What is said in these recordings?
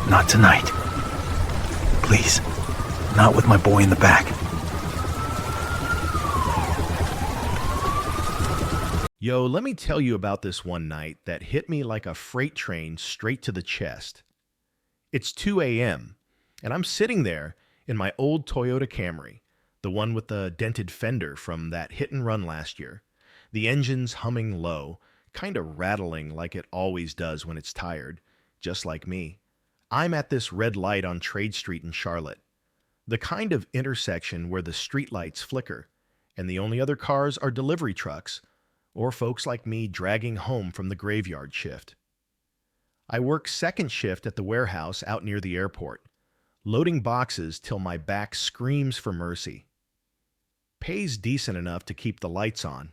Not tonight. Please. Not with my boy in the back. Yo, let me tell you about this one night that hit me like a freight train straight to the chest. It's 2 a.m., and I'm sitting there in my old Toyota Camry, the one with the dented fender from that hit and run last year. The engine's humming low, kind of rattling like it always does when it's tired, just like me. I'm at this red light on Trade Street in Charlotte, the kind of intersection where the streetlights flicker, and the only other cars are delivery trucks or folks like me dragging home from the graveyard shift. I work second shift at the warehouse out near the airport, loading boxes till my back screams for mercy. Pays decent enough to keep the lights on,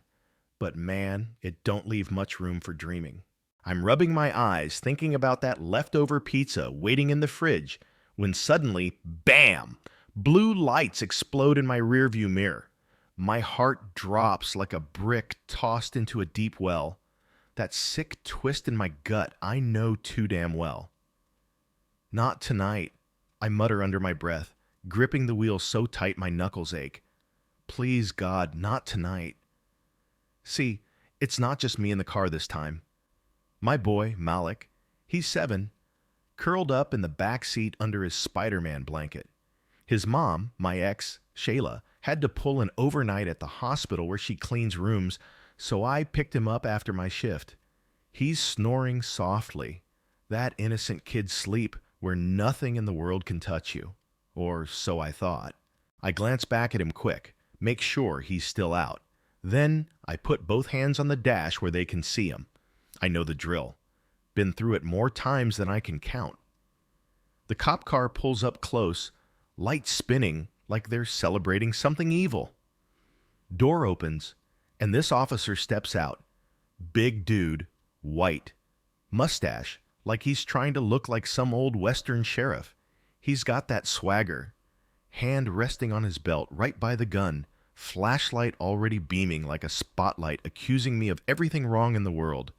but man, it don't leave much room for dreaming. I'm rubbing my eyes thinking about that leftover pizza waiting in the fridge when suddenly, bam! Blue lights explode in my rearview mirror. My heart drops like a brick tossed into a deep well. That sick twist in my gut I know too damn well. Not tonight, I mutter under my breath, gripping the wheel so tight my knuckles ache. Please, God, not tonight. See, it's not just me in the car this time. My boy, Malik, he's 7, curled up in the back seat under his Spider-Man blanket. His mom, my ex, Shayla, had to pull an overnight at the hospital where she cleans rooms, so I picked him up after my shift. He's snoring softly, that innocent kid's sleep where nothing in the world can touch you. Or so I thought. I glance back at him quick, make sure he's still out. Then I put both hands on the dash where they can see him. I know the drill. Been through it more times than I can count. The cop car pulls up close, lights spinning like they're celebrating something evil. Door opens, and this officer steps out. Big dude, white, mustache, like he's trying to look like some old Western sheriff. He's got that swagger, hand resting on his belt right by the gun, flashlight already beaming like a spotlight accusing me of everything wrong in the world.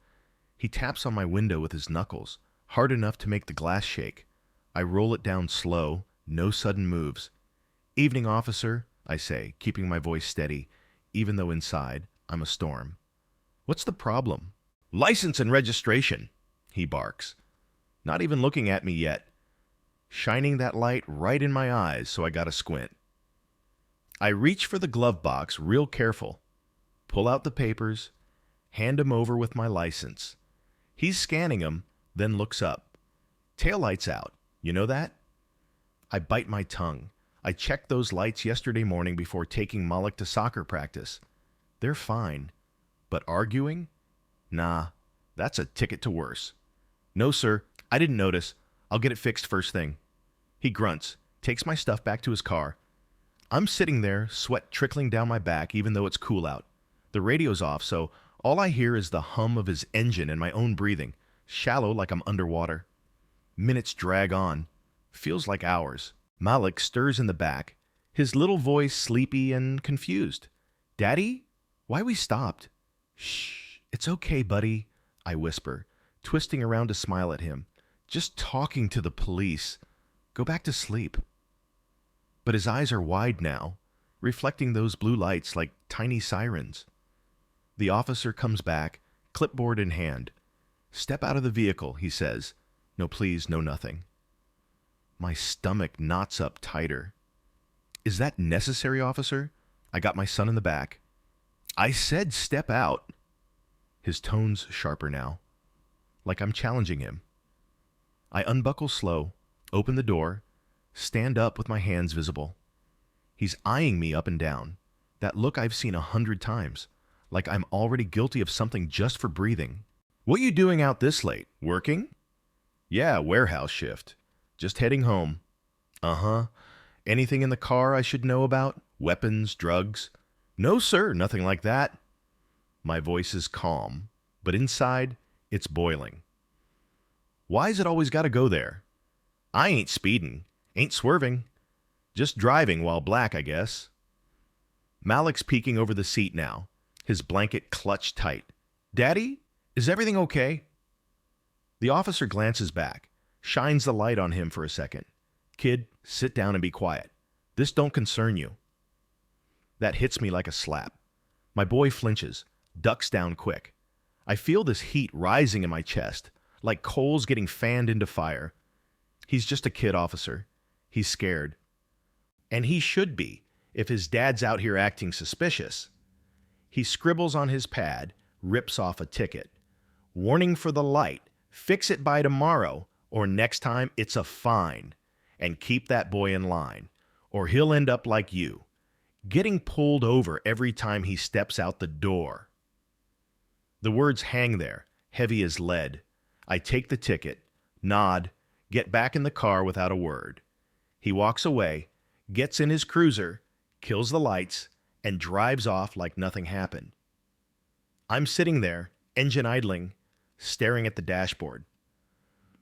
He taps on my window with his knuckles, hard enough to make the glass shake. I roll it down slow, no sudden moves. "Evening, officer," I say, keeping my voice steady, even though inside I'm a storm. "What's the problem?" "License and registration," he barks, not even looking at me yet, shining that light right in my eyes so I gotta squint. I reach for the glove box real careful, pull out the papers, hand him over with my license. He's scanning them, then looks up. Taillight's out, you know that? I bite my tongue. I checked those lights yesterday morning before taking Malik to soccer practice. They're fine. But arguing? Nah, that's a ticket to worse. "No, sir, I didn't notice. I'll get it fixed first thing." He grunts, takes my stuff back to his car. I'm sitting there, sweat trickling down my back even though it's cool out. The radio's off, so all I hear is the hum of his engine and my own breathing, shallow like I'm underwater. Minutes drag on. Feels like hours. Malik stirs in the back, his little voice sleepy and confused. "Daddy? Why we stopped?" "Shh, it's okay, buddy," I whisper, twisting around to smile at him. "Just talking to the police. Go back to sleep." But his eyes are wide now, reflecting those blue lights like tiny sirens. The officer comes back, clipboard in hand. "Step out of the vehicle," he says. "No please, no nothing." My stomach knots up tighter. "Is that necessary, officer? I got my son in the back." "I said step out." His tone's sharper now, like I'm challenging him. I unbuckle slow, open the door, stand up with my hands visible. He's eyeing me up and down, that look I've seen 100 times, like I'm already guilty of something just for breathing. "What you doing out this late? Working?" "Yeah, warehouse shift. Just heading home." "Uh-huh. Anything in the car I should know about? Weapons, drugs?" "No, sir, nothing like that." My voice is calm, but inside, it's boiling. "Why's it always gotta go there?" "I ain't speeding, ain't swerving. Just driving while black, I guess." Malik's peeking over the seat now, his blanket clutched tight. "Daddy, is everything okay?" The officer glances back, shines the light on him for a second. Kid, sit down and be quiet. This don't concern you. That hits me like a slap. My boy flinches, ducks down quick. I feel this heat rising in my chest, like coals getting fanned into fire. He's just a kid, officer. He's scared. And he should be, if his dad's out here acting suspicious. He scribbles on his pad, rips off a ticket. Warning for the light. Fix it by tomorrow, or next time it's a fine. And keep that boy in line, or he'll end up like you, getting pulled over every time he steps out the door. The words hang there, heavy as lead. I take the ticket, nod, get back in the car without a word. He walks away, gets in his cruiser, kills the lights, and drives off like nothing happened. I'm sitting there, engine idling, staring at the dashboard.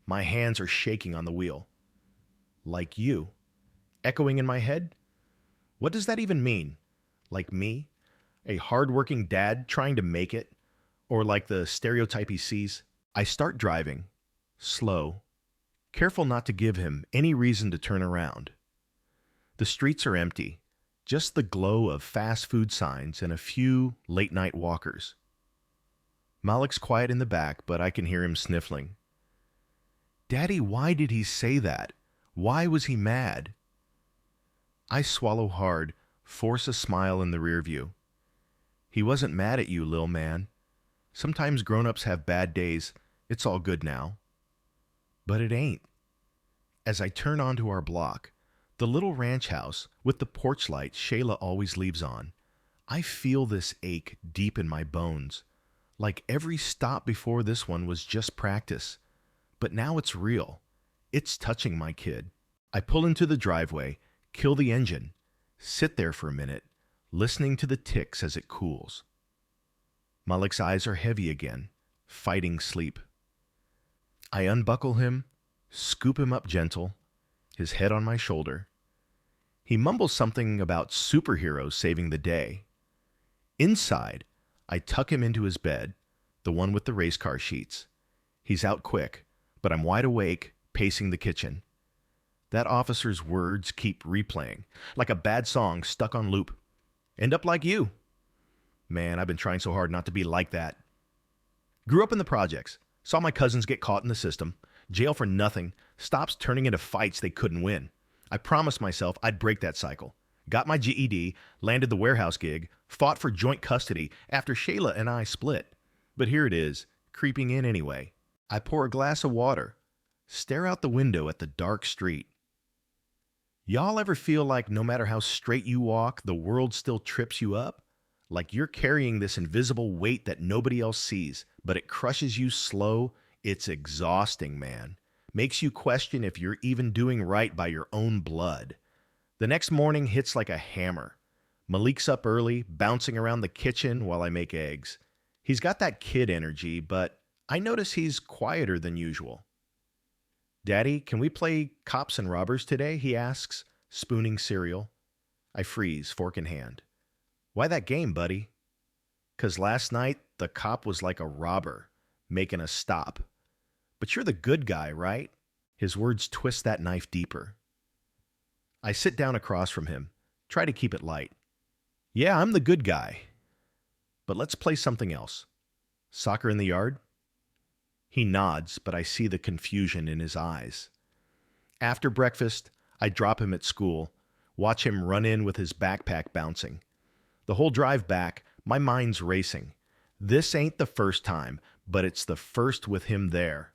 My hands are shaking on the wheel. Like you. Echoing in my head? What does that even mean? Like me? A hardworking dad trying to make it? Or like the stereotype he sees? I start driving, slow, careful not to give him any reason to turn around. The streets are empty, just the glow of fast food signs and a few late-night walkers. Malik's quiet in the back, but I can hear him sniffling. Daddy, why did he say that? Why was he mad? I swallow hard, force a smile in the rear view. He wasn't mad at you, lil man. Sometimes grown-ups have bad days. It's all good now. But it ain't. As I turn onto our block, the little ranch house with the porch light Shayla always leaves on, I feel this ache deep in my bones. Like every stop before this one was just practice. But now it's real. It's touching my kid. I pull into the driveway, kill the engine, sit there for a minute, listening to the ticks as it cools. Malik's eyes are heavy again, fighting sleep. I unbuckle him, scoop him up gentle, his head on my shoulder. He mumbles something about superheroes saving the day. Inside, I tuck him into his bed, the one with the race car sheets. He's out quick, but I'm wide awake, pacing the kitchen. That officer's words keep replaying, like a bad song stuck on loop. End up like you. Man, I've been trying so hard not to be like that. Grew up in the projects, saw my cousins get caught in the system, jail for nothing, stops turning into fights they couldn't win. I promised myself I'd break that cycle. Got my GED, landed the warehouse gig, fought for joint custody after Shayla and I split. But here it is, creeping in anyway. I pour a glass of water, stare out the window at the dark street. Y'all ever feel like no matter how straight you walk, the world still trips you up? Like you're carrying this invisible weight that nobody else sees, but it crushes you slow. It's exhausting, man. Makes you question if you're even doing right by your own blood. The next morning hits like a hammer. Malik's up early, bouncing around the kitchen while I make eggs. He's got that kid energy, but I notice he's quieter than usual. Daddy, can we play cops and robbers today? He asks, spooning cereal. I freeze, fork in hand. Why that game, buddy? 'Cause last night, the cop was like a robber, making a stop. But you're the good guy, right? His words twist that knife deeper. I sit down across from him, try to keep it light. Yeah, I'm the good guy. But let's play something else. Soccer in the yard? He nods, but I see the confusion in his eyes. After breakfast, I drop him at school, watch him run in with his backpack bouncing. The whole drive back, my mind's racing. This ain't the first time, but it's the first with him there.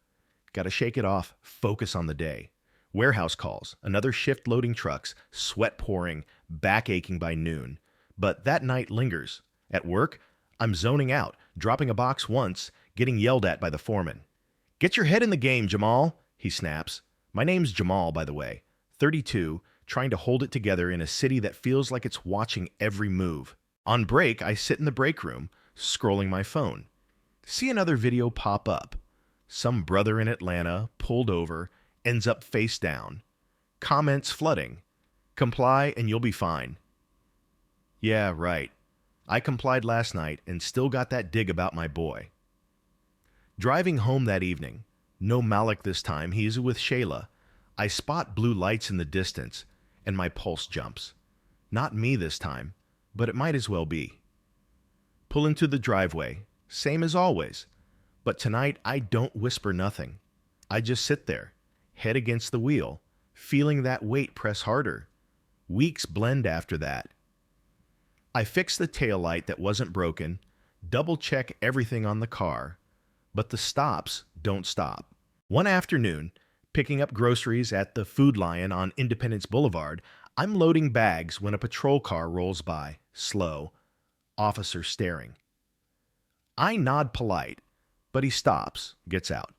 Gotta shake it off, focus on the day. Warehouse calls, another shift loading trucks, sweat pouring, back aching by noon. But that night lingers. At work, I'm zoning out, dropping a box once, getting yelled at by the foreman. Get your head in the game, Jamal, he snaps. My name's Jamal, by the way. 32, trying to hold it together in a city that feels like it's watching every move. On break, I sit in the break room, scrolling my phone. See another video pop up. Some brother in Atlanta, pulled over, ends up face down. Comments flooding. Comply and you'll be fine. Yeah, right. I complied last night and still got that dig about my boy. Driving home that evening, No Malik this time, he's with Shayla. I spot blue lights in the distance, and my pulse jumps. Not me this time, but it might as well be. Pull into the driveway, same as always. But tonight, I don't whisper nothing. I just sit there, head against the wheel, feeling that weight press harder. Weeks blend after that. I fix the taillight that wasn't broken, double-check everything on the car, but the stops don't stop. One afternoon, picking up groceries at the Food Lion on Independence Boulevard, I'm loading bags when a patrol car rolls by, slow, officer staring. I nod polite, but he stops, gets out.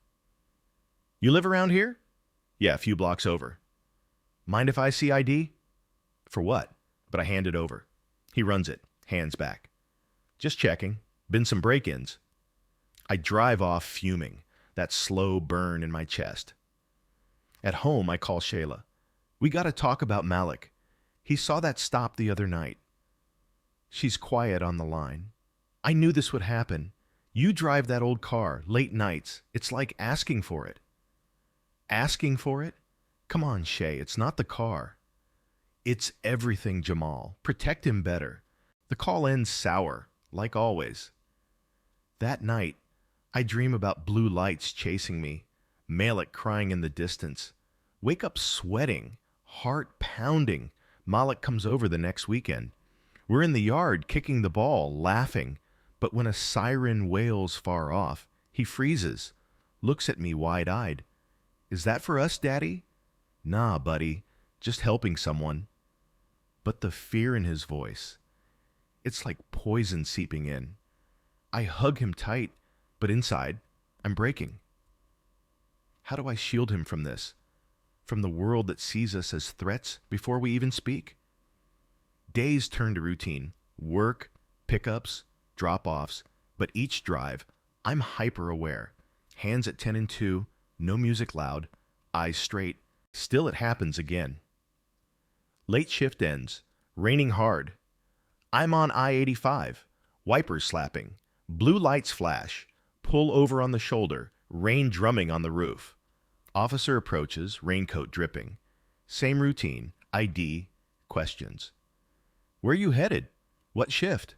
You live around here? Yeah, a few blocks over. Mind if I see ID? For what? But I hand it over. He runs it, hands back. Just checking. Been some break-ins. I drive off fuming, that slow burn in my chest. At home, I call Shayla. We gotta talk about Malik. He saw that stop the other night. She's quiet on the line. I knew this would happen. You drive that old car, late nights. It's like asking for it. Asking for it? Come on, Shay, it's not the car. It's everything, Jamal. Protect him better. The call ends sour, like always. That night, I dream about blue lights chasing me, Malik crying in the distance. Wake up sweating, heart pounding. Malik comes over the next weekend. We're in the yard kicking the ball, laughing, but when a siren wails far off, he freezes, looks at me wide-eyed. Is that for us, Daddy? Nah, buddy, just helping someone. But the fear in his voice, it's like poison seeping in. I hug him tight, but inside, I'm breaking. How do I shield him from this? From the world that sees us as threats before we even speak? Days turn to routine. Work, pickups, drop-offs, but each drive, I'm hyper-aware. Hands at 10 and 2, no music loud, eyes straight. Still it happens again. Late shift ends, raining hard. I'm on I-85, wipers slapping, blue lights flash, pull over on the shoulder, rain drumming on the roof. Officer approaches, raincoat dripping. Same routine, ID, questions. Where you headed? What shift?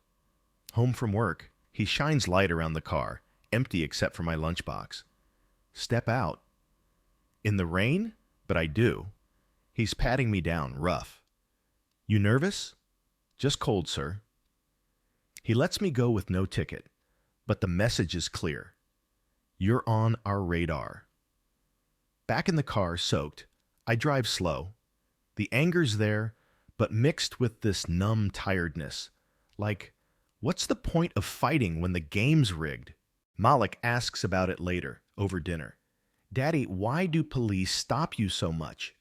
Home from work. He shines light around the car, empty except for my lunchbox. Step out. In the rain? But I do. He's patting me down, rough. You nervous? Just cold, sir. He lets me go with no ticket, but the message is clear. You're on our radar. Back in the car, soaked, I drive slow. The anger's there, but mixed with this numb tiredness. Like, what's the point of fighting when the game's rigged? Malik asks about it later, over dinner. Daddy, why do police stop you so much?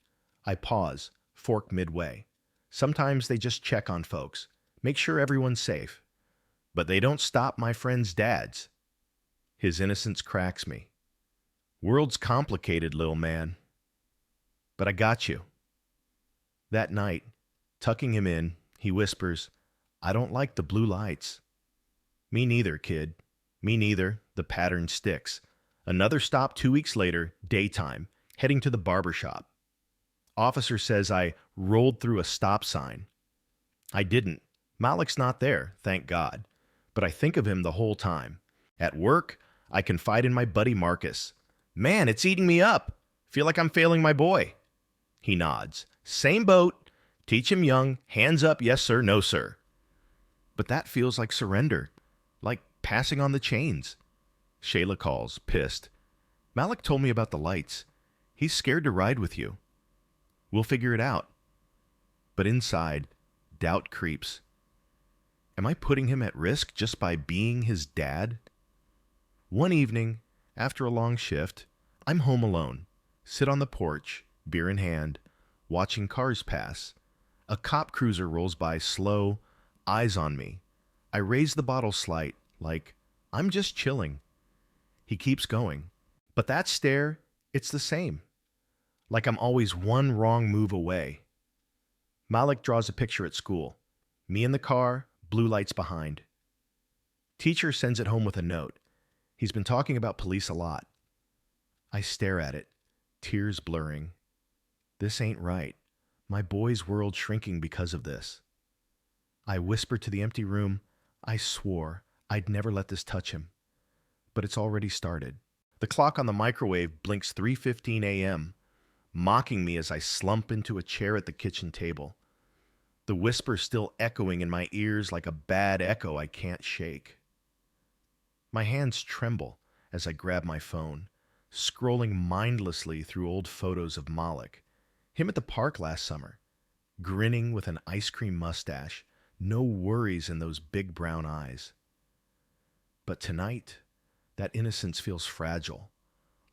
I pause, fork midway. Sometimes they just check on folks, make sure everyone's safe. But they don't stop my friends' dads. His innocence cracks me. World's complicated, little man. But I got you. That night, tucking him in, he whispers, I don't like the blue lights. Me neither, kid. Me neither. The pattern sticks. Another stop 2 weeks later, daytime, heading to the barber shop. Officer says I rolled through a stop sign. I didn't. Malik's not there, thank God. But I think of him the whole time. At work, I confide in my buddy Marcus. Man, it's eating me up. Feel like I'm failing my boy. He nods. Same boat. Teach him young. Hands up, yes sir, no sir. But that feels like surrender. Like passing on the chains. Shayla calls, pissed. Malik told me about the lights. He's scared to ride with you. We'll figure it out. But inside, doubt creeps. Am I putting him at risk just by being his dad? One evening, after a long shift, I'm home alone. Sit on the porch, beer in hand, watching cars pass. A cop cruiser rolls by slow, eyes on me. I raise the bottle slight, like, I'm just chilling. He keeps going. But that stare, it's the same. Like I'm always one wrong move away. Malik draws a picture at school. Me in the car, blue lights behind. Teacher sends it home with a note. He's been talking about police a lot. I stare at it, tears blurring. This ain't right. My boy's world shrinking because of this. I whisper to the empty room, I swore I'd never let this touch him. But it's already started. The clock on the microwave blinks 3:15 a.m., mocking me as I slump into a chair at the kitchen table. The whisper still echoing in my ears like a bad echo I can't shake. My hands tremble as I grab my phone, scrolling mindlessly through old photos of Malik, him at the park last summer, grinning with an ice cream mustache, no worries in those big brown eyes. But tonight, that innocence feels fragile,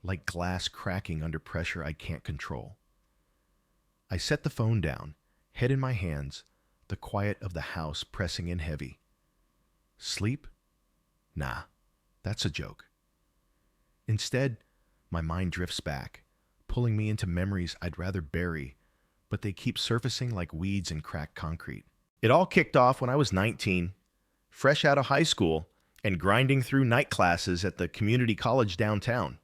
like glass cracking under pressure I can't control. I set the phone down, head in my hands, the quiet of the house pressing in heavy. Sleep? Nah, that's a joke. Instead, my mind drifts back, pulling me into memories I'd rather bury, but they keep surfacing like weeds in cracked concrete. It all kicked off when I was 19, fresh out of high school and grinding through night classes at the community college downtown.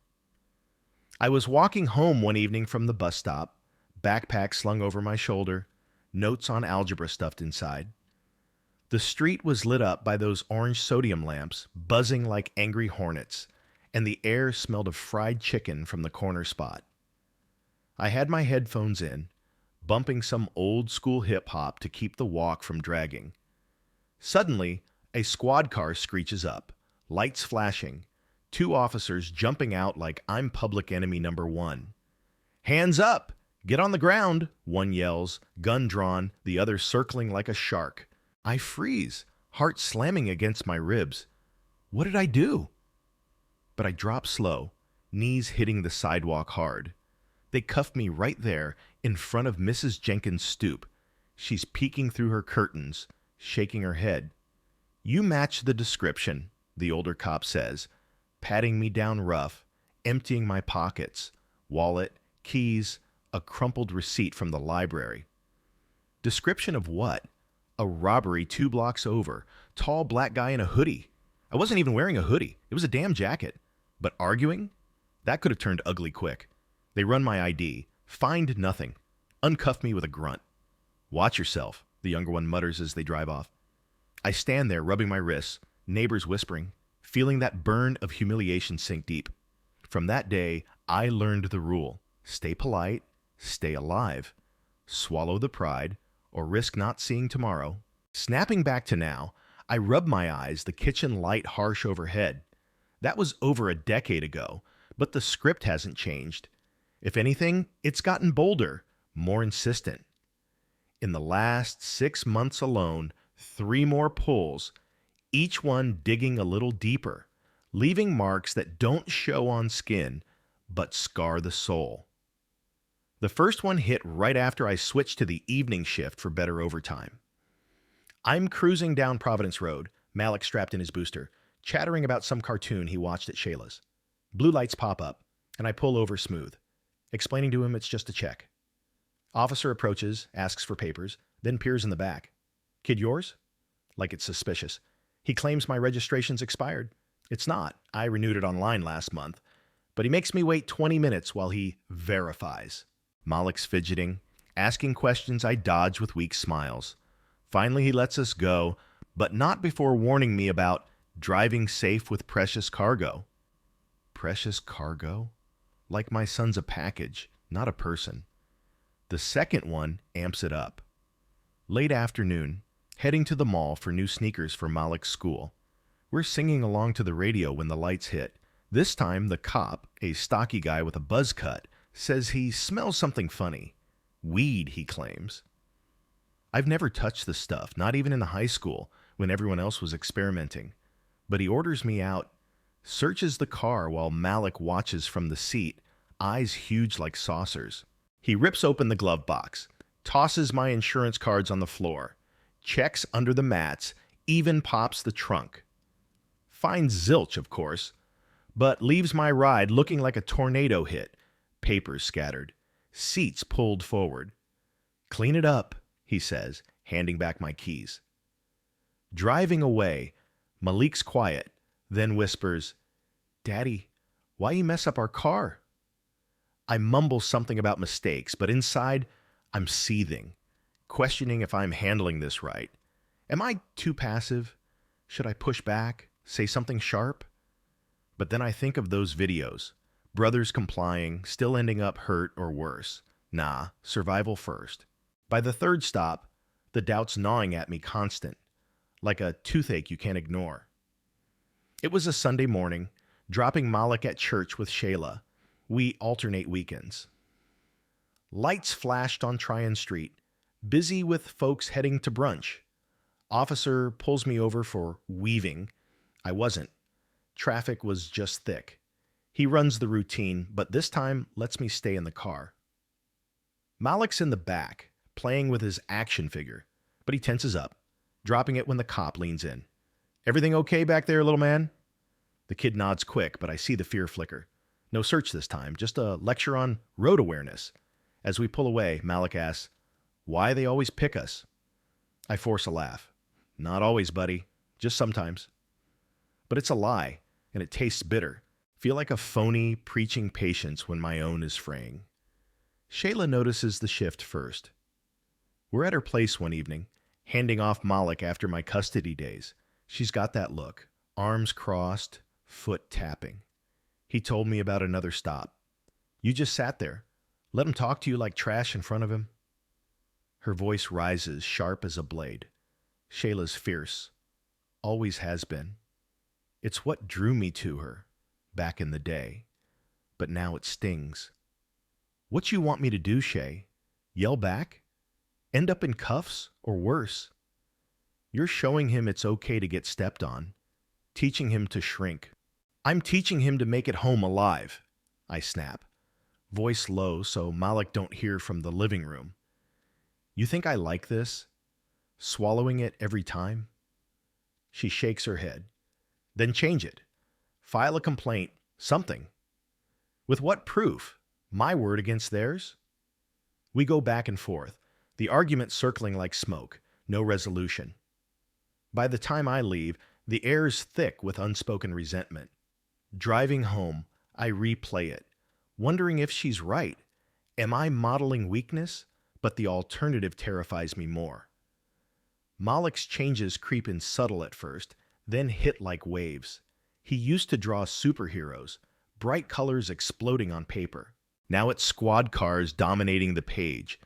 I was walking home one evening from the bus stop, backpack slung over my shoulder, notes on algebra stuffed inside. The street was lit up by those orange sodium lamps, buzzing like angry hornets, and the air smelled of fried chicken from the corner spot. I had my headphones in, bumping some old school hip hop to keep the walk from dragging. Suddenly, a squad car screeches up, lights flashing, two officers jumping out like I'm public enemy number one. Hands up! Get on the ground, one yells, gun drawn, the other circling like a shark. I freeze, heart slamming against my ribs. What did I do? But I drop slow, knees hitting the sidewalk hard. They cuff me right there in front of Mrs. Jenkins' stoop. She's peeking through her curtains, shaking her head. You match the description, the older cop says, patting me down rough, emptying my pockets, wallet, keys, a crumpled receipt from the library. Description of what? A robbery 2 blocks over, tall black guy in a hoodie. I wasn't even wearing a hoodie. It was a damn jacket. But arguing? That could have turned ugly quick. They run my ID, find nothing, uncuff me with a grunt. Watch yourself, the younger one mutters as they drive off. I stand there rubbing my wrists, neighbors whispering, feeling that burn of humiliation sink deep. From that day, I learned the rule. Stay polite, stay alive, swallow the pride, or risk not seeing tomorrow. Snapping back to now, I rub my eyes, the kitchen light harsh overhead. That was over a decade ago, but the script hasn't changed. If anything, it's gotten bolder, more insistent. In the last 6 months alone, 3 more pulls, each one digging a little deeper, leaving marks that don't show on skin, but scar the soul. The first one hit right after I switched to the evening shift for better overtime. I'm cruising down Providence Road, Malik strapped in his booster, chattering about some cartoon he watched at Shayla's. Blue lights pop up, and I pull over smooth, explaining to him it's just a check. Officer approaches, asks for papers, then peers in the back. Kid yours? Like it's suspicious. He claims my registration's expired. It's not. I renewed it online last month. But he makes me wait 20 minutes while he verifies. Malik's fidgeting, asking questions I dodge with weak smiles. Finally, he lets us go, but not before warning me about driving safe with precious cargo. Precious cargo? Like my son's a package, not a person. The second one amps it up. Late afternoon, heading to the mall for new sneakers for Malik's school. We're singing along to the radio when the lights hit. This time, the cop, a stocky guy with a buzz cut, says he smells something funny. Weed, he claims. I've never touched the stuff, not even in high school, when everyone else was experimenting. But he orders me out, searches the car while Malik watches from the seat, eyes huge like saucers. He rips open the glove box, tosses my insurance cards on the floor, checks under the mats, even pops the trunk. Finds zilch, of course, but leaves my ride looking like a tornado hit, papers scattered, seats pulled forward. Clean it up, he says, handing back my keys. Driving away, Malik's quiet, then whispers, Daddy, why you mess up our car? I mumble something about mistakes, but inside, I'm seething, questioning if I'm handling this right. Am I too passive? Should I push back? Say something sharp? But then I think of those videos. Brothers complying, still ending up hurt or worse. Nah, survival first. By the third stop, the doubt's gnawing at me constant, like a toothache you can't ignore. It was a Sunday morning, dropping Malik at church with Shayla. We alternate weekends. Lights flashed on Tryon Street, busy with folks heading to brunch. Officer pulls me over for weaving. I wasn't. Traffic was just thick. He runs the routine, but this time lets me stay in the car. Malik's in the back, playing with his action figure, but he tenses up, dropping it when the cop leans in. "Everything okay back there, little man?" The kid nods quick, but I see the fear flicker. No search this time, just a lecture on road awareness. As we pull away, Malik asks, "Why they always pick us?" I force a laugh. "Not always, buddy. Just sometimes." But it's a lie, and it tastes bitter. Feel like a phony preaching patience when my own is fraying. Shayla notices the shift first. We're at her place one evening, handing off Malik after my custody days. She's got that look, arms crossed, foot tapping. He told me about another stop. "You just sat there. Let him talk to you like trash in front of him." Her voice rises, sharp as a blade. Shayla's fierce. Always has been. It's what drew me to her, back in the day. But now it stings. "What you want me to do, Shay? Yell back? End up in cuffs, or worse? You're showing him it's okay to get stepped on, teaching him to shrink." "I'm teaching him to make it home alive," I snap, voice low so Malik don't hear from the living room. "You think I like this? Swallowing it every time?" She shakes her head. "Then change it. File a complaint, something." "With what proof? My word against theirs?" We go back and forth, the argument circling like smoke, no resolution. By the time I leave, the air's thick with unspoken resentment. Driving home, I replay it, wondering if she's right. Am I modeling weakness? But the alternative terrifies me more. Malik's changes creep in subtle at first, then hit like waves. He used to draw superheroes, bright colors exploding on paper. Now it's squad cars dominating the page,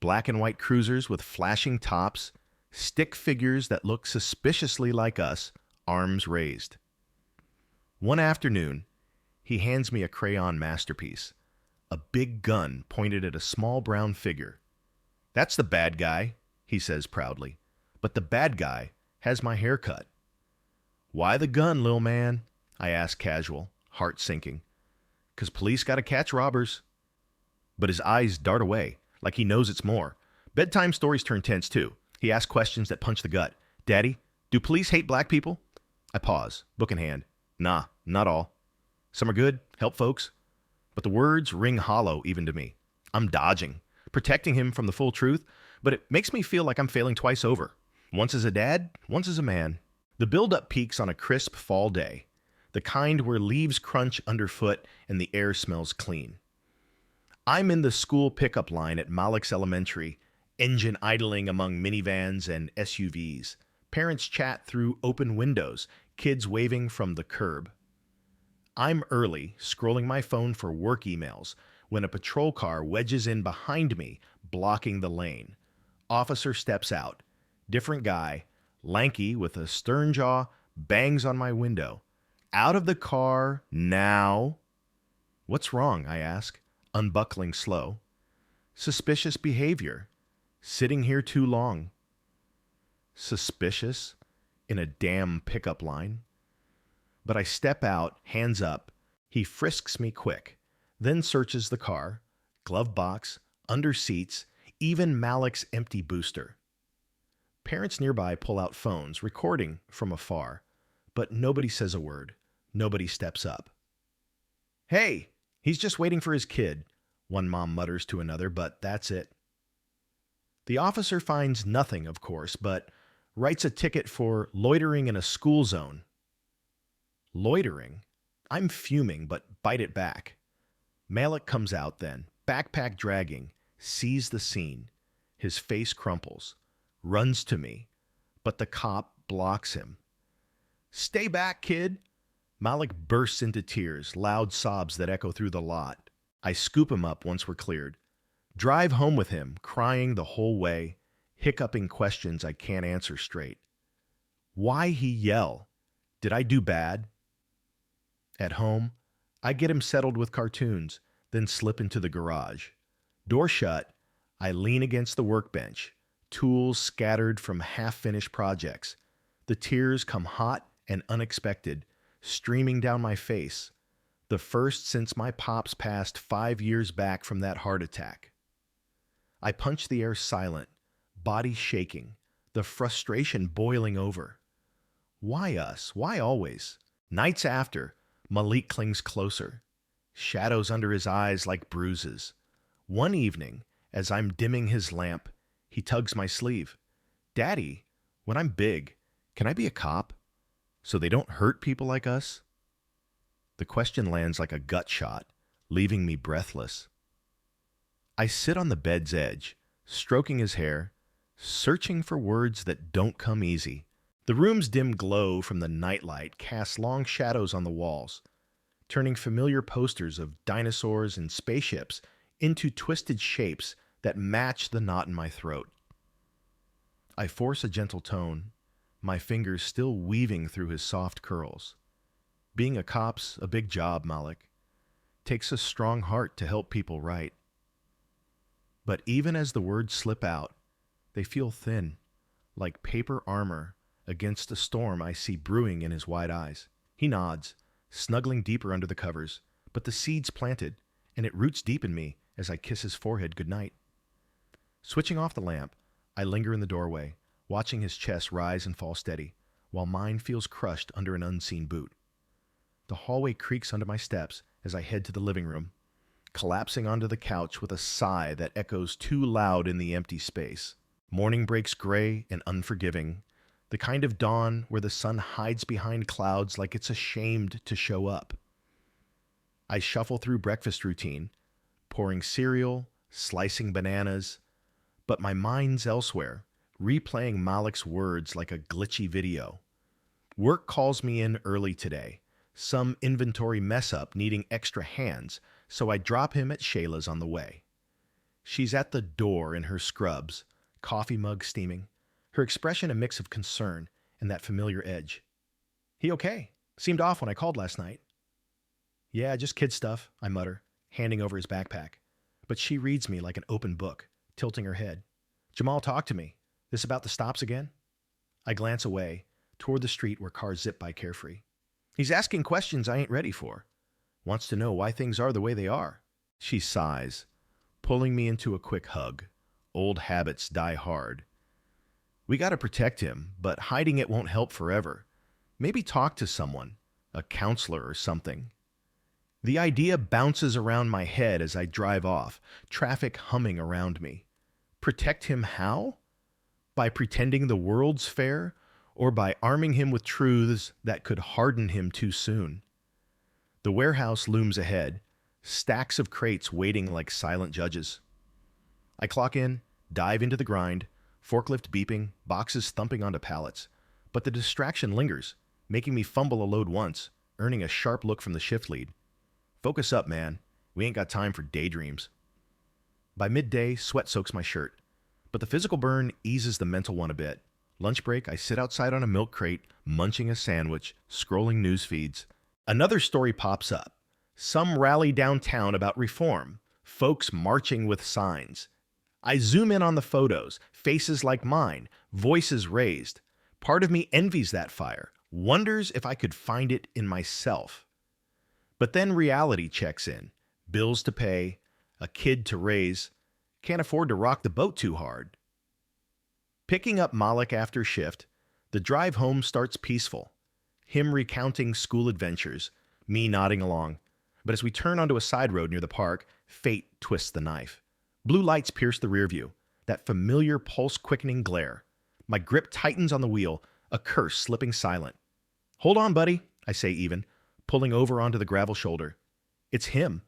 black and white cruisers with flashing tops, stick figures that look suspiciously like us, arms raised. One afternoon, he hands me a crayon masterpiece, a big gun pointed at a small brown figure. "That's the bad guy," he says proudly. "But the bad guy has my haircut." "Why the gun, lil' man?" I ask casual, heart sinking. "'Cause police gotta catch robbers." But his eyes dart away, like he knows it's more. Bedtime stories turn tense too. He asks questions that punch the gut. "Daddy, do police hate black people?" I pause, book in hand. "Nah, not all. Some are good, help folks." But the words ring hollow even to me. I'm dodging, protecting him from the full truth, but it makes me feel like I'm failing twice over. Once as a dad, once as a man. The buildup peaks on a crisp fall day, the kind where leaves crunch underfoot and the air smells clean. I'm in the school pickup line at Malik's Elementary, engine idling among minivans and SUVs. Parents chat through open windows, kids waving from the curb. I'm early, scrolling my phone for work emails, when a patrol car wedges in behind me, blocking the lane. Officer steps out. Different guy, lanky with a stern jaw, bangs on my window. "Out of the car, now." "What's wrong?" I ask, unbuckling slow. "Suspicious behavior. Sitting here too long." Suspicious? In a damn pickup line? But I step out, hands up. He frisks me quick, then searches the car, glove box, under seats, even Malik's empty booster. Parents nearby pull out phones, recording from afar, but nobody says a word. Nobody steps up. "Hey, he's just waiting for his kid," one mom mutters to another, but that's it. The officer finds nothing, of course, but writes a ticket for loitering in a school zone. Loitering? I'm fuming, but bite it back. Malik comes out then, backpack dragging, sees the scene. His face crumples, runs to me, but the cop blocks him. "Stay back, kid!" Malik bursts into tears, loud sobs that echo through the lot. I scoop him up once we're cleared. Drive home with him, crying the whole way, hiccuping questions I can't answer straight. Why he yell? Did I do bad? At home, I get him settled with cartoons, then slip into the garage. Door shut, I lean against the workbench, tools scattered from half-finished projects. The tears come hot and unexpected, streaming down my face, the first since my pops passed 5 years back from that heart attack. I punch the air silent, body shaking, the frustration boiling over. Why us? Why always? Nights after, Malik clings closer, shadows under his eyes like bruises. One evening, as I'm dimming his lamp, he tugs my sleeve. "Daddy, when I'm big, can I be a cop? So they don't hurt people like us?" The question lands like a gut shot, leaving me breathless. I sit on the bed's edge, stroking his hair, searching for words that don't come easy. The room's dim glow from the nightlight casts long shadows on the walls, turning familiar posters of dinosaurs and spaceships into twisted shapes that match the knot in my throat. I force a gentle tone, my fingers still weaving through his soft curls. Being a cop's a big job, Malik. Takes a strong heart to help people right. But even as the words slip out, they feel thin, like paper armor against a storm I see brewing in his wide eyes. He nods, snuggling deeper under the covers, but the seed's planted, and it roots deep in me as I kiss his forehead goodnight. Switching off the lamp, I linger in the doorway, watching his chest rise and fall steady, while mine feels crushed under an unseen boot. The hallway creaks under my steps as I head to the living room, collapsing onto the couch with a sigh that echoes too loud in the empty space. Morning breaks gray and unforgiving, the kind of dawn where the sun hides behind clouds like it's ashamed to show up. I shuffle through breakfast routine, pouring cereal, slicing bananas, but my mind's elsewhere, replaying Malik's words like a glitchy video. Work calls me in early today, some inventory mess-up needing extra hands, so I drop him at Shayla's on the way. She's at the door in her scrubs, coffee mug steaming, her expression a mix of concern and that familiar edge. "He okay? Seemed off when I called last night." "Yeah, just kid stuff," I mutter, handing over his backpack. But she reads me like an open book, tilting her head. "Jamal, talk to me. This about the stops again?" I glance away, toward the street where cars zip by carefree. "He's asking questions I ain't ready for. Wants to know why things are the way they are." She sighs, pulling me into a quick hug. Old habits die hard. "We gotta protect him, but hiding it won't help forever. Maybe talk to someone, a counselor or something." The idea bounces around my head as I drive off, traffic humming around me. Protect him how? By pretending the world's fair, or by arming him with truths that could harden him too soon? The warehouse looms ahead, stacks of crates waiting like silent judges. I clock in, dive into the grind, forklift beeping, boxes thumping onto pallets. But the distraction lingers, making me fumble a load once, earning a sharp look from the shift lead. "Focus up, man. We ain't got time for daydreams." By midday, sweat soaks my shirt, but the physical burn eases the mental one a bit. Lunch break, I sit outside on a milk crate, munching a sandwich, scrolling news feeds. Another story pops up. Some rally downtown about reform, folks marching with signs. I zoom in on the photos, faces like mine, voices raised. Part of me envies that fire, wonders if I could find it in myself. But then reality checks in. Bills to pay, a kid to raise. Can't afford to rock the boat too hard. Picking up Malik after shift, the drive home starts peaceful. Him recounting school adventures, me nodding along. But as we turn onto a side road near the park, fate twists the knife. Blue lights pierce the rear view, that familiar pulse-quickening glare. My grip tightens on the wheel, a curse slipping silent. "Hold on, buddy," I say even, pulling over onto the gravel shoulder. It's him.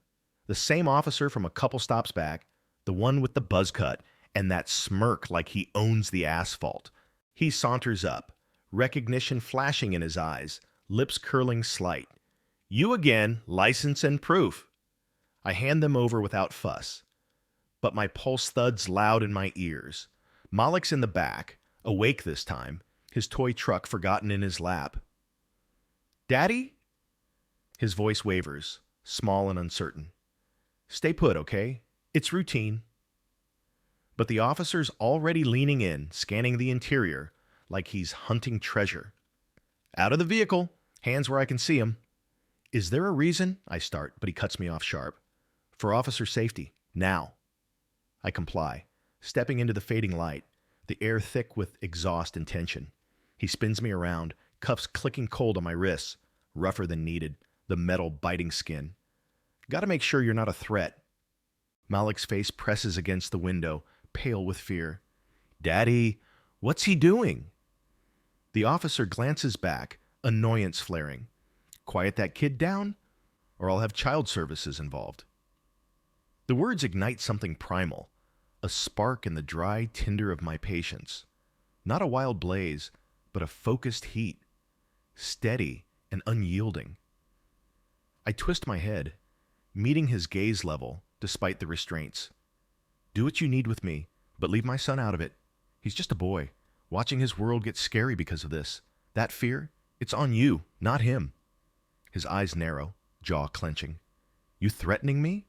The same officer from a couple stops back, the one with the buzz cut and that smirk like he owns the asphalt. He saunters up, recognition flashing in his eyes, lips curling slight. You again, license and proof. I hand them over without fuss, but my pulse thuds loud in my ears. Malik's in the back, awake this time, his toy truck forgotten in his lap. Daddy? His voice wavers, small and uncertain. Stay put, okay? It's routine. But the officer's already leaning in, scanning the interior, like he's hunting treasure. Out of the vehicle, hands where I can see him. Is there a reason? I start, but he cuts me off sharp. For officer safety, now. I comply, stepping into the fading light, the air thick with exhaust and tension. He spins me around, cuffs clicking cold on my wrists, rougher than needed, the metal biting skin. Gotta make sure you're not a threat. Malik's face presses against the window, pale with fear. Daddy, what's he doing? The officer glances back, annoyance flaring. Quiet that kid down, or I'll have child services involved. The words ignite something primal, a spark in the dry tinder of my patience. Not a wild blaze, but a focused heat, steady and unyielding. I twist my head, meeting his gaze level despite the restraints. Do what you need with me, but leave my son out of it. He's just a boy, watching his world get scary because of this. That fear, it's on you, not him. His eyes narrow, jaw clenching. You threatening me?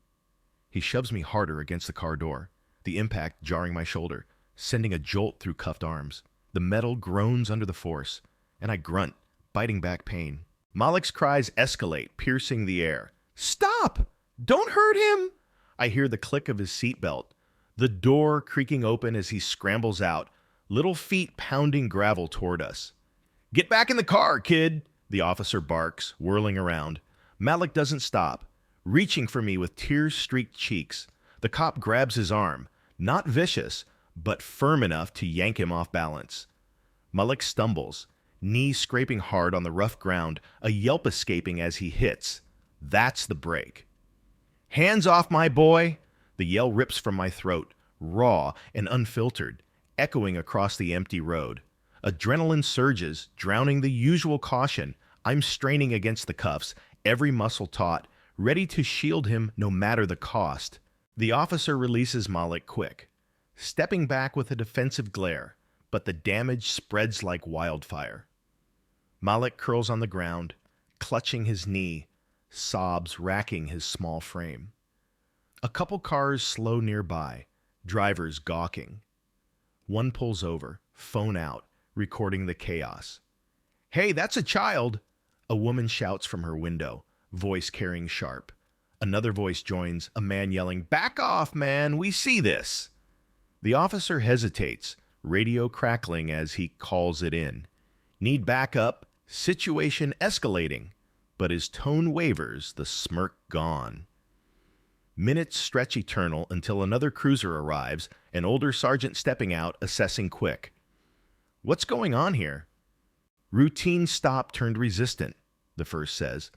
He shoves me harder against the car door, the impact jarring my shoulder, sending a jolt through cuffed arms. The metal groans under the force, and I grunt, biting back pain. Malik's cries escalate, piercing the air. Stop! Don't hurt him! I hear the click of his seatbelt, the door creaking open as he scrambles out, little feet pounding gravel toward us. Get back in the car, kid! The officer barks, whirling around. Malik doesn't stop, reaching for me with tear-streaked cheeks. The cop grabs his arm, not vicious, but firm enough to yank him off balance. Malik stumbles, knees scraping hard on the rough ground, a yelp escaping as he hits. That's the break. Hands off my boy! The yell rips from my throat, raw and unfiltered, echoing across the empty road. Adrenaline surges, drowning the usual caution. I'm straining against the cuffs, every muscle taut, ready to shield him no matter the cost. The officer releases Malik quick, stepping back with a defensive glare, but the damage spreads like wildfire. Malik curls on the ground, clutching his knee, sobs racking his small frame. A couple cars slow nearby, drivers gawking. One pulls over, phone out, recording the chaos. Hey, that's a child! A woman shouts from her window, voice carrying sharp. Another voice joins, a man yelling, Back off, man, we see this! The officer hesitates, radio crackling as he calls it in. Need backup, situation escalating. But his tone wavers, the smirk gone. Minutes stretch eternal until another cruiser arrives, an older sergeant stepping out, assessing quick. What's going on here? Routine stop turned resistant, the first says.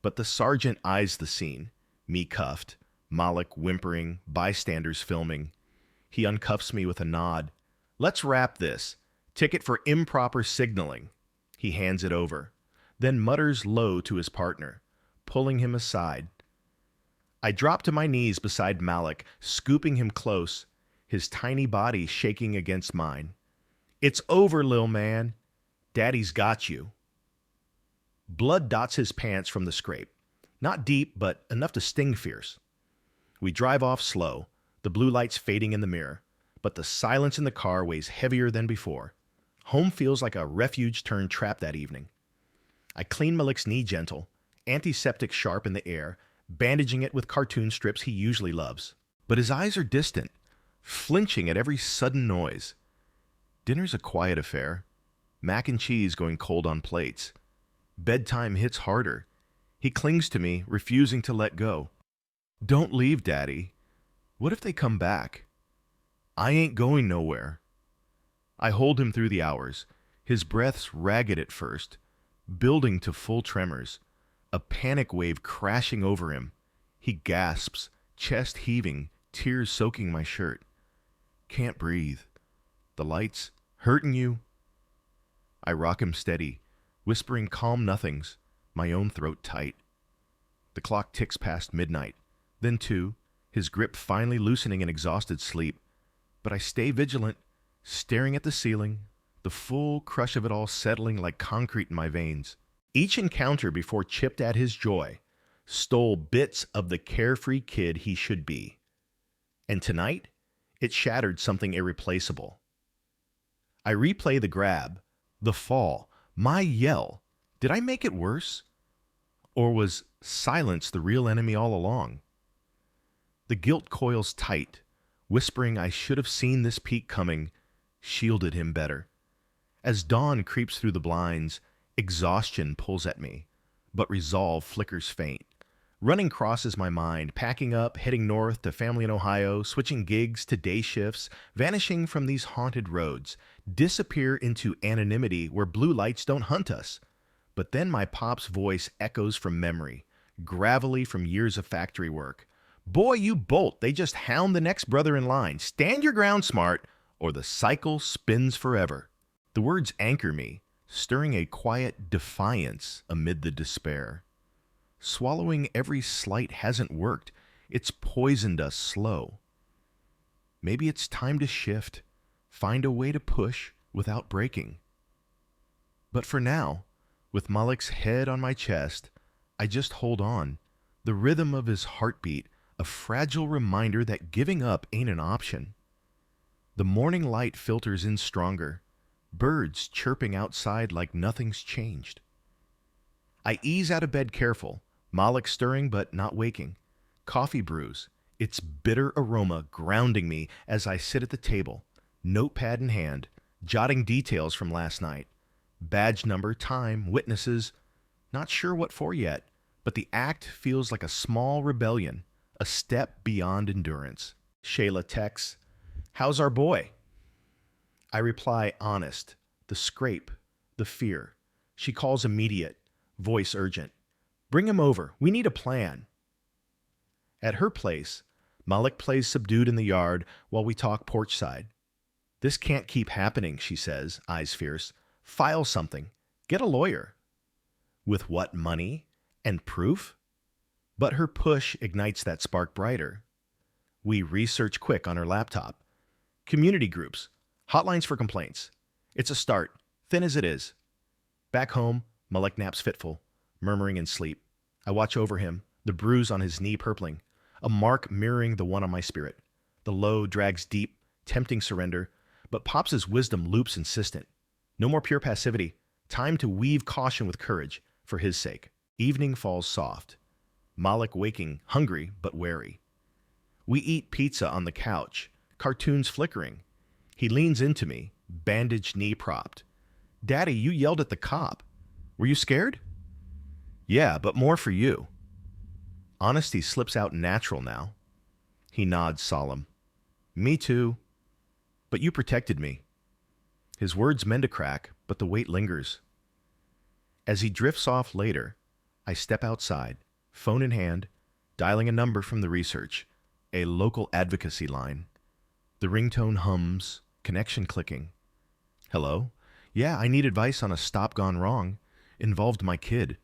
But the sergeant eyes the scene, me cuffed, Malik whimpering, bystanders filming. He uncuffs me with a nod. Let's wrap this. Ticket for improper signaling. He hands it over, then mutters low to his partner, pulling him aside. I drop to my knees beside Malik, scooping him close, his tiny body shaking against mine. It's over, lil' man. Daddy's got you. Blood dots his pants from the scrape. Not deep, but enough to sting fierce. We drive off slow, the blue lights fading in the mirror, but the silence in the car weighs heavier than before. Home feels like a refuge turned trap that evening. I clean Malik's knee gentle, antiseptic sharp in the air, bandaging it with cartoon strips he usually loves. But his eyes are distant, flinching at every sudden noise. Dinner's a quiet affair. Mac and cheese going cold on plates. Bedtime hits harder. He clings to me, refusing to let go. Don't leave, Daddy. What if they come back? I ain't going nowhere. I hold him through the hours, his breaths ragged at first, building to full tremors, a panic wave crashing over him. He gasps, chest heaving, tears soaking my shirt. Can't breathe. The lights hurting you? I rock him steady, whispering calm nothings, my own throat tight. The clock ticks past midnight, then 2, his grip finally loosening in exhausted sleep. But I stay vigilant, staring at the ceiling, the full crush of it all settling like concrete in my veins. Each encounter before chipped at his joy stole bits of the carefree kid he should be. And tonight, it shattered something irreplaceable. I replay the grab, the fall, my yell. Did I make it worse? Or was silence the real enemy all along? The guilt coils tight, whispering I should have seen this peak coming, shielded him better. As dawn creeps through the blinds, exhaustion pulls at me, but resolve flickers faint. Running crosses my mind, packing up, heading north to family in Ohio, switching gigs to day shifts, vanishing from these haunted roads, disappear into anonymity where blue lights don't hunt us. But then my pop's voice echoes from memory, gravelly from years of factory work. Boy, you bolt, they just hound the next brother in line. Stand your ground, smart, or the cycle spins forever. The words anchor me, stirring a quiet defiance amid the despair. Swallowing every slight hasn't worked. It's poisoned us slow. Maybe it's time to shift, find a way to push without breaking. But for now, with Malik's head on my chest, I just hold on, the rhythm of his heartbeat, a fragile reminder that giving up ain't an option. The morning light filters in stronger, birds chirping outside like nothing's changed. I ease out of bed careful, Malik stirring but not waking. Coffee brews, its bitter aroma grounding me as I sit at the table, notepad in hand, jotting details from last night. Badge number, time, witnesses, not sure what for yet, but the act feels like a small rebellion, a step beyond endurance. Shayla texts, "How's our boy?" I reply honest, the scrape, the fear. She calls immediate, voice urgent. Bring him over, we need a plan. At her place, Malik plays subdued in the yard while we talk porchside. This can't keep happening, she says, eyes fierce. File something, get a lawyer. With what, money and proof? But her push ignites that spark brighter. We research quick on her laptop. Community groups, hotlines for complaints. It's a start, thin as it is. Back home, Malik naps fitful, murmuring in sleep. I watch over him, the bruise on his knee purpling, a mark mirroring the one on my spirit. The load drags deep, tempting surrender, but Pops' wisdom loops insistent. No more pure passivity. Time to weave caution with courage, for his sake. Evening falls soft. Malik waking, hungry but wary. We eat pizza on the couch, cartoons flickering. He leans into me, bandaged knee propped. Daddy, you yelled at the cop. Were you scared? Yeah, but more for you. Honesty slips out natural now. He nods solemn. Me too. But you protected me. His words mend a crack, but the weight lingers. As he drifts off later, I step outside, phone in hand, dialing a number from the research, a local advocacy line. The ringtone hums, connection clicking. Hello? Yeah, I need advice on a stop gone wrong. Involved my kid.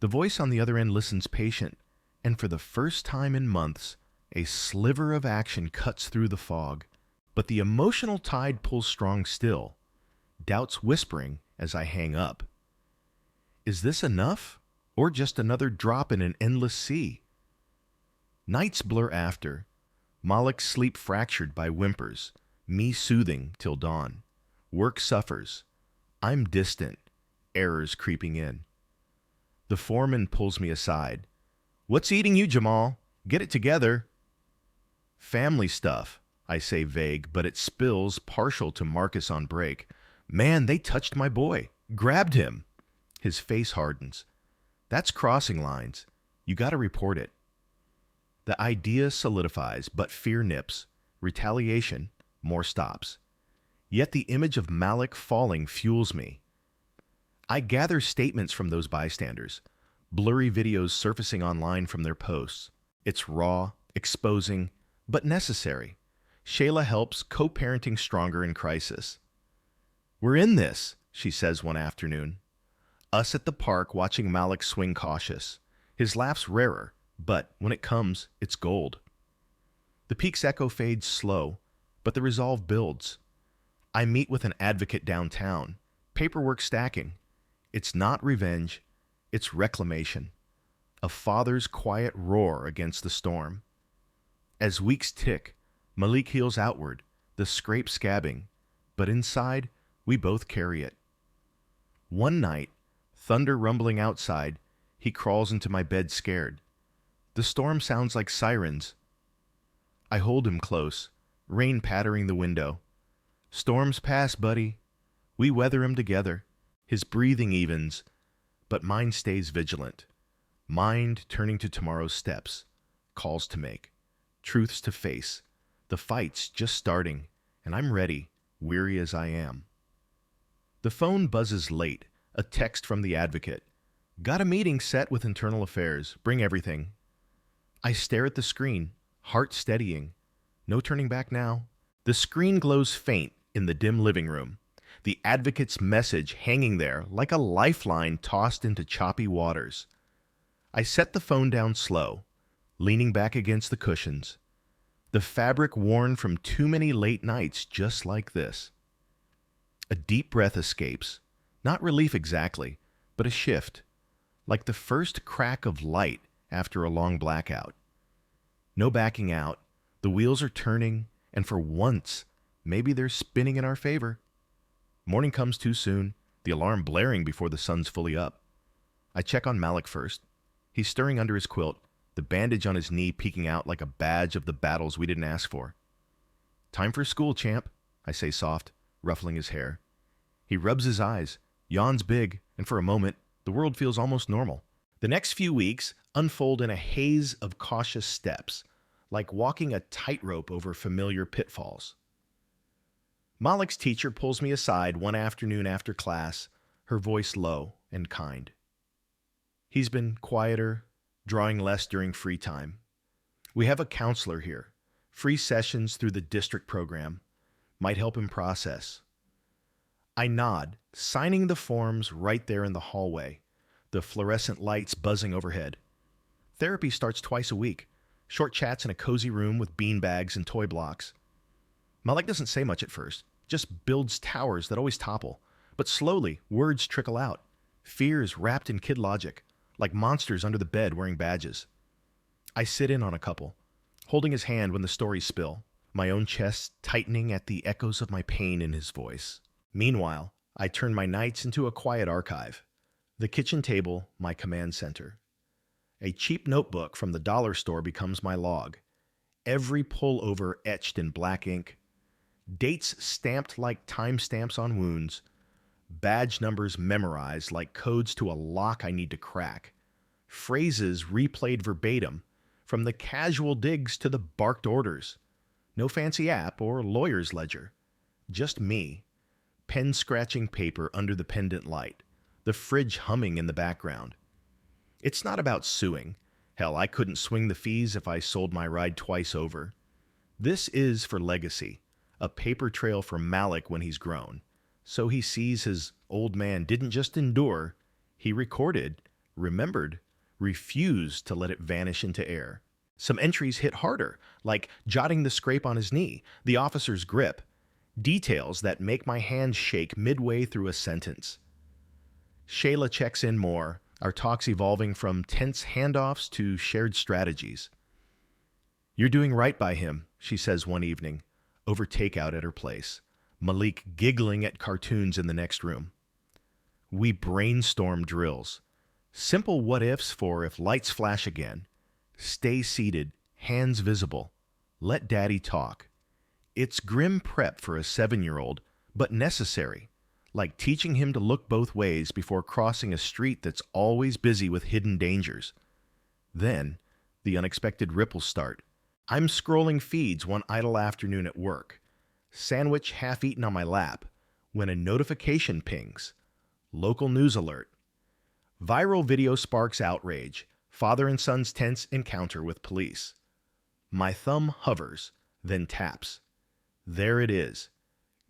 The voice on the other end listens patient, and for the first time in months, a sliver of action cuts through the fog. But the emotional tide pulls strong still, doubts whispering as I hang up. Is this enough, or just another drop in an endless sea? Nights blur after, Malik's sleep fractured by whimpers, me soothing till dawn. Work suffers. I'm distant, errors creeping in. The foreman pulls me aside. What's eating you, Jamal? Get it together. Family stuff, I say vague, but it spills partial to Marcus on break. Man, they touched my boy. Grabbed him. His face hardens. That's crossing lines. You gotta report it. The idea solidifies, but fear nips. Retaliation, more stops. Yet the image of Malik falling fuels me. I gather statements from those bystanders. blurry videos surfacing online from their posts. It's raw, exposing, but necessary. Shayla helps co-parenting stronger in crisis. "We're in this," she says one afternoon. Us at the park watching Malik swing cautious. His laugh's rarer, but when it comes, it's gold. The peak's echo fades slow, but the resolve builds. I meet with an advocate downtown, paperwork stacking. It's not revenge, it's reclamation. A father's quiet roar against the storm. As weeks tick, Malik heals outward, the scrape scabbing, but inside, we both carry it. One night, thunder rumbling outside, he crawls into my bed scared. The storm sounds like sirens. I hold him close, rain pattering the window. Storms pass, buddy. We weather 'em together. His breathing evens, but mine stays vigilant. Mind turning to tomorrow's steps, calls to make, truths to face. The fight's just starting, and I'm ready, weary as I am. The phone buzzes late, a text from the advocate. "Got a meeting set with internal affairs. Bring everything." I stare at the screen, heart steadying. No turning back now. The screen glows faint in the dim living room. The advocate's message hanging there like a lifeline tossed into choppy waters. I set the phone down slow, leaning back against the cushions. The fabric worn from too many late nights just like this. A deep breath escapes. Not relief exactly, but a shift. Like the first crack of light after a long blackout. No backing out. The wheels are turning, and for once, maybe they're spinning in our favor. Morning comes too soon, the alarm blaring before the sun's fully up. I check on Malik first. He's stirring under his quilt, the bandage on his knee peeking out like a badge of the battles we didn't ask for. "Time for school, champ," I say soft, ruffling his hair. He rubs his eyes, yawns big, and for a moment, the world feels almost normal. The next few weeks unfold in a haze of cautious steps, like walking a tightrope over familiar pitfalls. Malik's teacher pulls me aside one afternoon after class, her voice low and kind. He's been quieter, drawing less during free time. We have a counselor here. Free sessions through the district program might help him process. I nod, signing the forms right there in the hallway, the fluorescent lights buzzing overhead. Therapy starts twice a week, short chats in a cozy room with beanbags and toy blocks. Malik doesn't say much at first, just builds towers that always topple, but slowly words trickle out, fears wrapped in kid logic, like monsters under the bed wearing badges. I sit in on a couple, holding his hand when the stories spill, my own chest tightening at the echoes of my pain in his voice. Meanwhile, I turn my nights into a quiet archive. The kitchen table, my command center. A cheap notebook from the dollar store becomes my log. Every pullover etched in black ink. Dates stamped like timestamps on wounds. Badge numbers memorized like codes to a lock I need to crack. Phrases replayed verbatim, from the casual digs to the barked orders. No fancy app or lawyer's ledger. Just me. Pen scratching paper under the pendant light. The fridge humming in the background. It's not about suing. Hell, I couldn't swing the fees if I sold my ride twice over. This is for legacy. A paper trail for Malik when he's grown. So he sees his old man didn't just endure, he recorded, remembered, refused to let it vanish into air. Some entries hit harder, like jotting the scrape on his knee, the officer's grip, details that make my hands shake midway through a sentence. Shayla checks in more, our talks evolving from tense handoffs to shared strategies. "You're doing right by him," she says one evening, over takeout at her place. Malik giggling at cartoons in the next room. We brainstorm drills. Simple what-ifs for if lights flash again. Stay seated, hands visible. Let daddy talk. It's grim prep for a 7-year-old, but necessary, like teaching him to look both ways before crossing a street that's always busy with hidden dangers. Then, the unexpected ripples start. I'm scrolling feeds one idle afternoon at work, sandwich half-eaten on my lap, when a notification pings. Local news alert. Viral video sparks outrage. Father and son's tense encounter with police. My thumb hovers, then taps. There it is.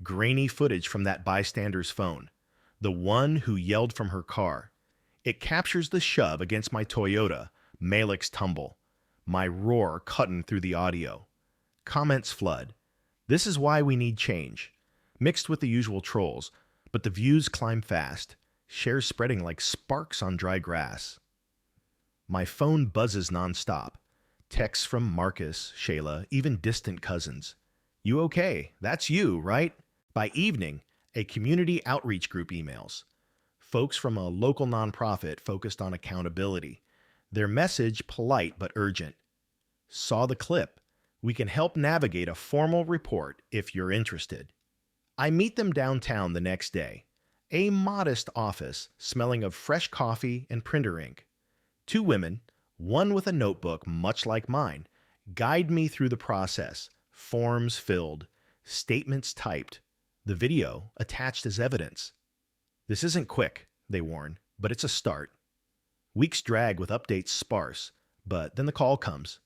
Grainy footage from that bystander's phone. The one who yelled from her car. It captures the shove against my Toyota, Malik's tumble. My roar cutting through the audio. Comments flood. This is why we need change. Mixed with the usual trolls, but the views climb fast. Shares spreading like sparks on dry grass. My phone buzzes nonstop. Texts from Marcus, Shayla, even distant cousins. You okay? That's you, right? By evening, a community outreach group emails. Folks from a local nonprofit focused on accountability. Their message polite but urgent. Saw the clip. We can help navigate a formal report if you're interested. I meet them downtown the next day. A modest office smelling of fresh coffee and printer ink. Two women, one with a notebook much like mine, guide me through the process. Forms filled, statements typed, the video attached as evidence. This isn't quick, they warn, but it's a start. Weeks drag with updates sparse, but then the call comes.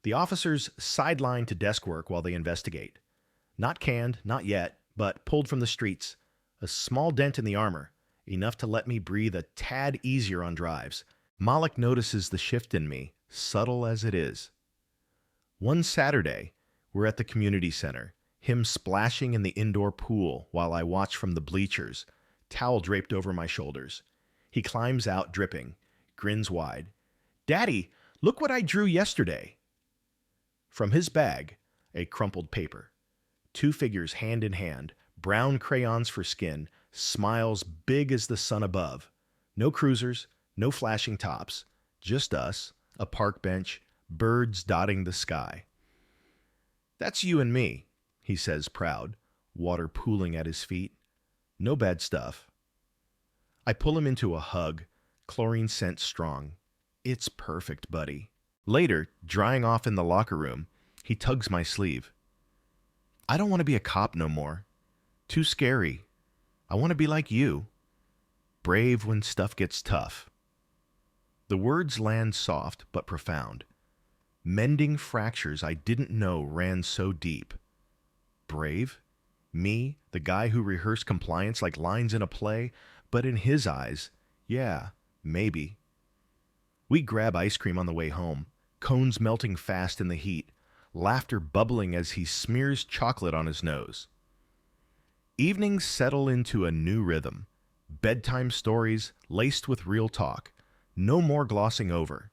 The officers sideline to desk work while they investigate. Not canned, not yet, but pulled from the streets. A small dent in the armor, enough to let me breathe a tad easier on drives. Malik notices the shift in me, subtle as it is. One Saturday, we're at the community center, him splashing in the indoor pool while I watch from the bleachers, towel draped over my shoulders. He climbs out dripping, grins wide. "Daddy, look what I drew yesterday." From his bag, a crumpled paper. Two figures hand in hand, brown crayons for skin, smiles big as the sun above. No cruisers, no flashing tops, just us, a park bench, birds dotting the sky. "That's you and me," he says proud, water pooling at his feet. No bad stuff. I pull him into a hug, chlorine scent strong. "It's perfect, buddy." Later, drying off in the locker room, he tugs my sleeve. "I don't want to be a cop no more. Too scary. I want to be like you. Brave when stuff gets tough." The words land soft but profound. Mending fractures I didn't know ran so deep. Brave? Me, the guy who rehearsed compliance like lines in a play, but in his eyes, yeah, maybe. We grab ice cream on the way home, cones melting fast in the heat, laughter bubbling as he smears chocolate on his nose. Evenings settle into a new rhythm. Bedtime stories laced with real talk. No more glossing over.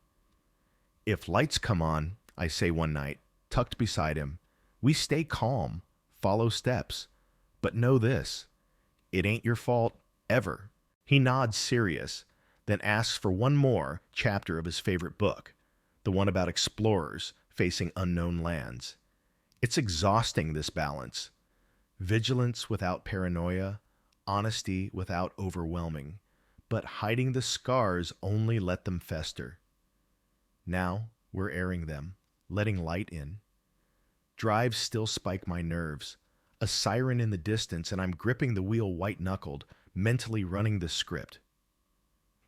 "If lights come on," I say one night, tucked beside him, "we stay calm, follow steps. But know this, it ain't your fault, ever." He nods serious, then asks for one more chapter of his favorite book, the one about explorers facing unknown lands. It's exhausting, this balance. Vigilance without paranoia, honesty without overwhelming, but hiding the scars only let them fester. Now we're airing them, letting light in. Drives still spike my nerves. A siren in the distance, and I'm gripping the wheel white-knuckled, mentally running the script.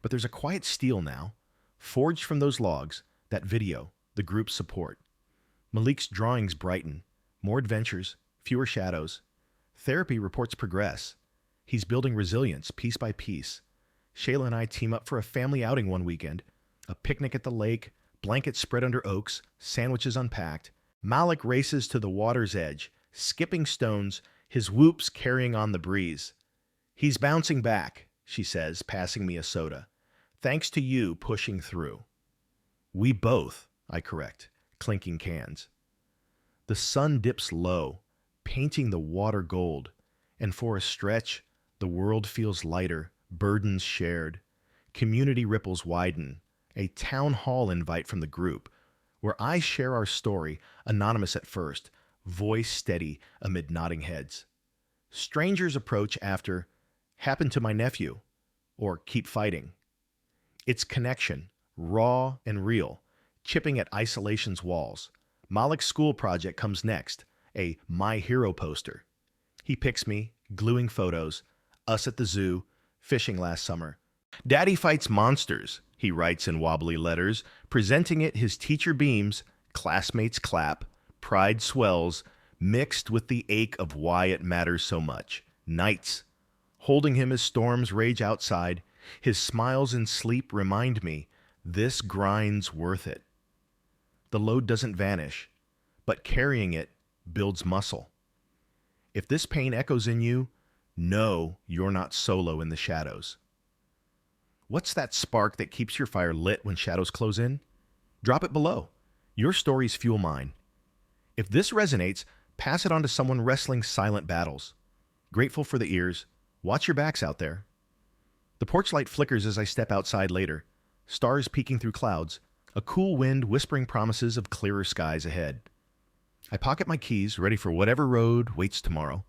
But there's a quiet steel now, forged from those logs, that video, the group's support. Malik's drawings brighten. More adventures, fewer shadows. Therapy reports progress. He's building resilience piece by piece. Shayla and I team up for a family outing one weekend. A picnic at the lake, blankets spread under oaks, sandwiches unpacked. Malik races to the water's edge, skipping stones, his whoops carrying on the breeze. "He's bouncing back," she says, passing me a soda. "Thanks to you pushing through." "We both," I correct, clinking cans. The sun dips low, painting the water gold, and for a stretch, the world feels lighter, burdens shared. Community ripples widen, a town hall invite from the group, where I share our story, anonymous at first, voice steady amid nodding heads. Strangers approach after, "Happened to my nephew," or "Keep fighting." It's connection, raw and real, chipping at isolation's walls. Malik's school project comes next, a My Hero poster. He picks me, gluing photos, us at the zoo, fishing last summer, Daddy fights monsters, he writes in wobbly letters, presenting it his teacher beams, classmates clap, pride swells, mixed with the ache of why it matters so much. Nights, holding him as storms rage outside, his smiles in sleep remind me this grind's worth it. The load doesn't vanish, but carrying it builds muscle. If this pain echoes in you, know you're not solo in the shadows. What's that spark that keeps your fire lit when shadows close in? Drop it below. Your stories fuel mine. If this resonates, pass it on to someone wrestling silent battles. Grateful for the ears. Watch your backs out there. The porch light flickers as I step outside later. Stars peeking through clouds. A cool wind whispering promises of clearer skies ahead. I pocket my keys, ready for whatever road waits tomorrow.